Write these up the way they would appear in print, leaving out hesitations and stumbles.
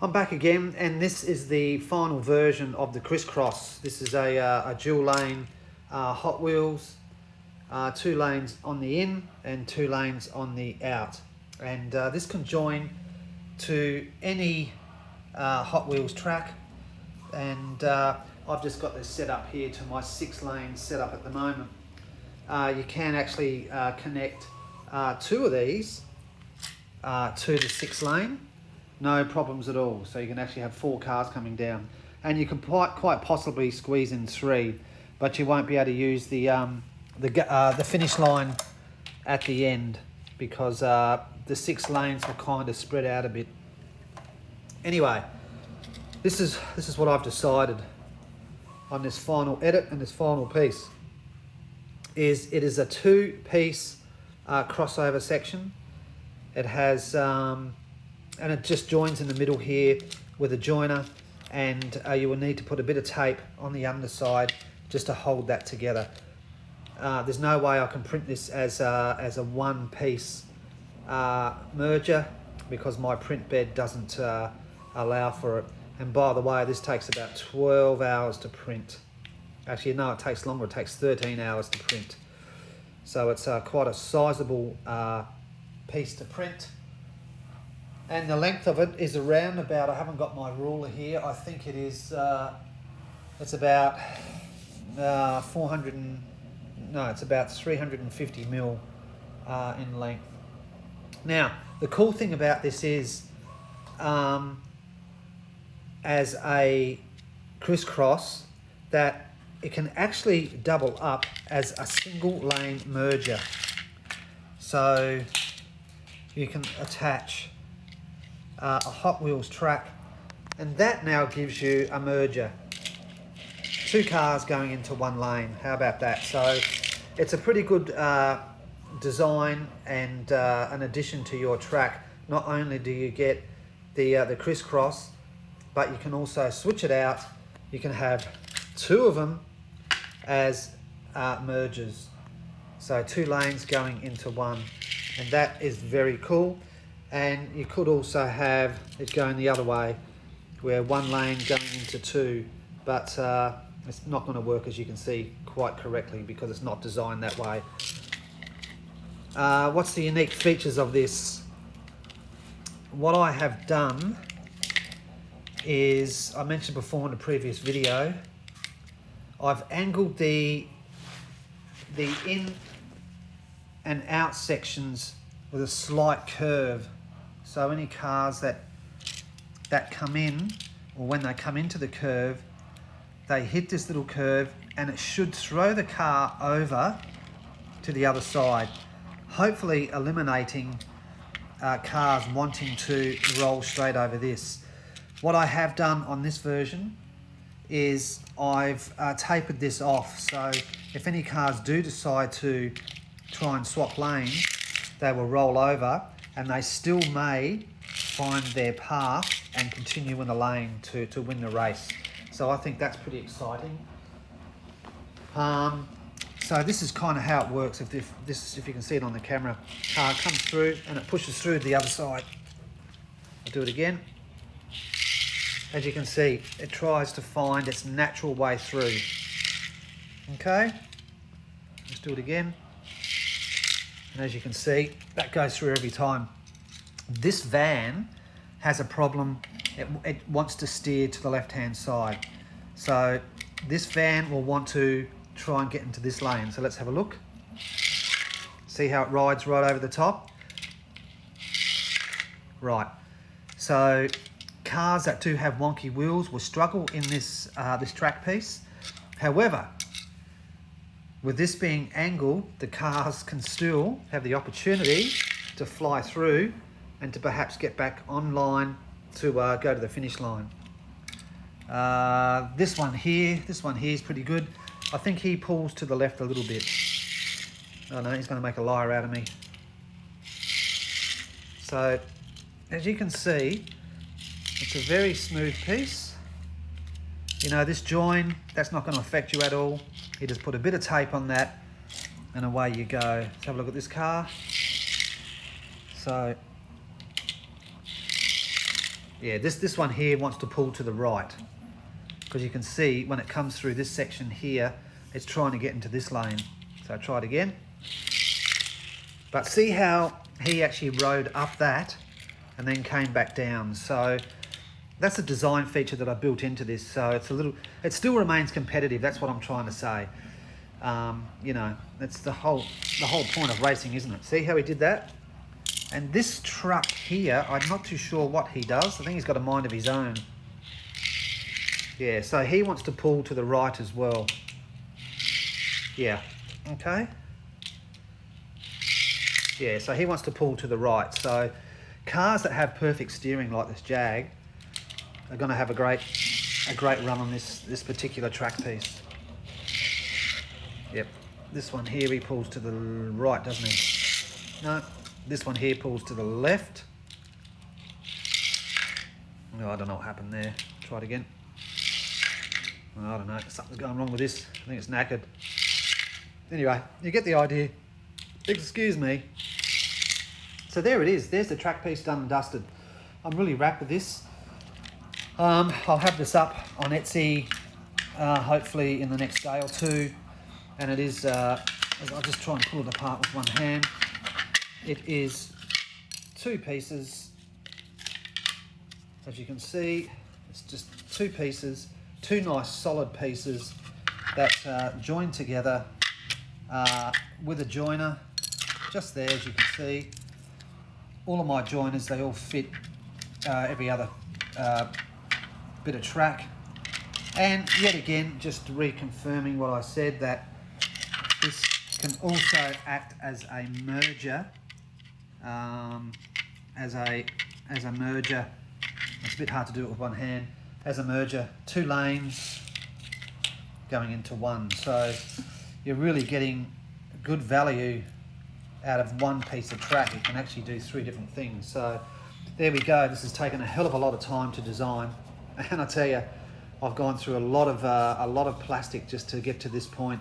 I'm back again, and this is the final version of the Xriss Xross. This is a dual lane Hot Wheels, 2 lanes on the in and 2 lanes on the out, and this can join to any Hot Wheels track. And I've just got this set up here to my 6 lane setup at the moment. You can actually connect 2 of these to the 6 lane. No problems at all. So you can actually have 4 cars coming down, and you can quite possibly squeeze in 3, but you won't be able to use the finish line at the end because the 6 lanes will kind of spread out a bit. Anyway, this is what I've decided on this final edit and this final piece. It is a 2-piece crossover section. It has and it just joins in the middle here with a joiner, and you will need to put a bit of tape on the underside just to hold that together. There's no way I can print this as a 1-piece merger because my print bed doesn't allow for it. And by the way, this takes about 12 hours to print. Actually, no, it takes longer. It takes 13 hours to print. So it's quite a sizable piece to print. And the length of it is around about, I haven't got my ruler here, I think it is, it's about 350 mil in length. Now, the cool thing about this is, as a Xriss Xross, that it can actually double up as a single lane merger. So you can attach a Hot Wheels track, and that now gives you a merger. 2 cars going into 1 lane. How about that? So it's a pretty good design and an addition to your track. Not only do you get the Xriss Xross, but you can also switch it out. You can have 2 of them as mergers. So 2 lanes going into 1, and that is very cool. And you could also have it going the other way, where 1 lane going into 2, but it's not going to work, as you can see, quite correctly because it's not designed that way. What's the unique features of this? What I have done is, I mentioned before in the previous video, I've angled the in and out sections with a slight curve. So any cars that come in, or when they come into the curve, they hit this little curve and it should throw the car over to the other side, hopefully eliminating cars wanting to roll straight over this. What I have done on this version is I've tapered this off, so if any cars do decide to try and swap lanes, they will roll over, and they still may find their path and continue in the lane to win the race. So I think that's pretty exciting. So this is kind of how it works. If you can see it on the camera, car comes through and it pushes through to the other side. I'll do it again. As you can see, it tries to find its natural way through. Okay, let's do it again. And as you can see, that goes through every time. This van has a problem. It wants to steer to the left-hand side. So this van will want to try and get into this lane. So let's have a look. See how it rides right over the top? Right. So cars that do have wonky wheels will struggle in this track piece. However, with this being angled, the cars can still have the opportunity to fly through and to perhaps get back online to go to the finish line. This one here is pretty good. I think he pulls to the left a little bit. Oh no, he's going to make a liar out of me. So, as you can see, it's a very smooth piece. You know, this join, that's not going to affect you at all. You just put a bit of tape on that and away you go. Let's have a look at this car. So Yeah, this one here wants to pull to the right, because you can see when it comes through this section here, it's trying to get into this lane. So try it again. But see how he actually rode up that and then came back down. So that's a design feature that I built into this. So it's a little, it still remains competitive. That's what I'm trying to say. You know, that's the whole point of racing, isn't it? See how he did that? And this truck here, I'm not too sure what he does. I think he's got a mind of his own. Yeah, so he wants to pull to the right as well. Yeah, okay. Yeah, so he wants to pull to the right. So cars that have perfect steering like this Jag are going to have a great run on this particular track piece. Yep, this one here he pulls to the right, doesn't he? No, this one here pulls to the left. No, I don't know what happened there. Try it again. I don't know, something's going wrong with this. I think it's knackered. Anyway, you get the idea. Excuse me. So there it is. There's the track piece done and dusted. I'm really wrapped with this. I'll have this up on Etsy hopefully in the next day or two. And it is, I'll just try and pull it apart with one hand. It is 2 pieces. As you can see, it's just 2 pieces, 2 nice solid pieces that join together with a joiner just there, as you can see. All of my joiners, they all fit every other bit of track. And yet again, just reconfirming what I said, that this can also act as a merger, as a merger. It's a bit hard to do it with one hand. As a merger, 2 lanes going into one. So you're really getting good value out of one piece of track. It can actually do 3 different things. So there we go. This has taken a hell of a lot of time to design, and I tell you, I've gone through a lot of plastic just to get to this point.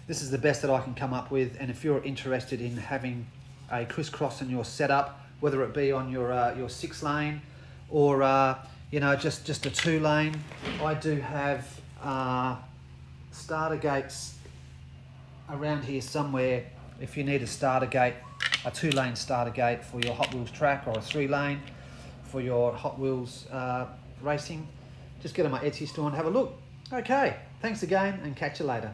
This is the best that I can come up with, and if you're interested in having a crisscross in your setup, whether it be on your 6-lane or you know, just a 2-lane, I do have starter gates around here somewhere. If you need a starter gate, a 2-lane starter gate for your Hot Wheels track, or a 3-lane for your Hot Wheels racing, just get on my Etsy store and have a look. Okay, thanks again, and catch you later.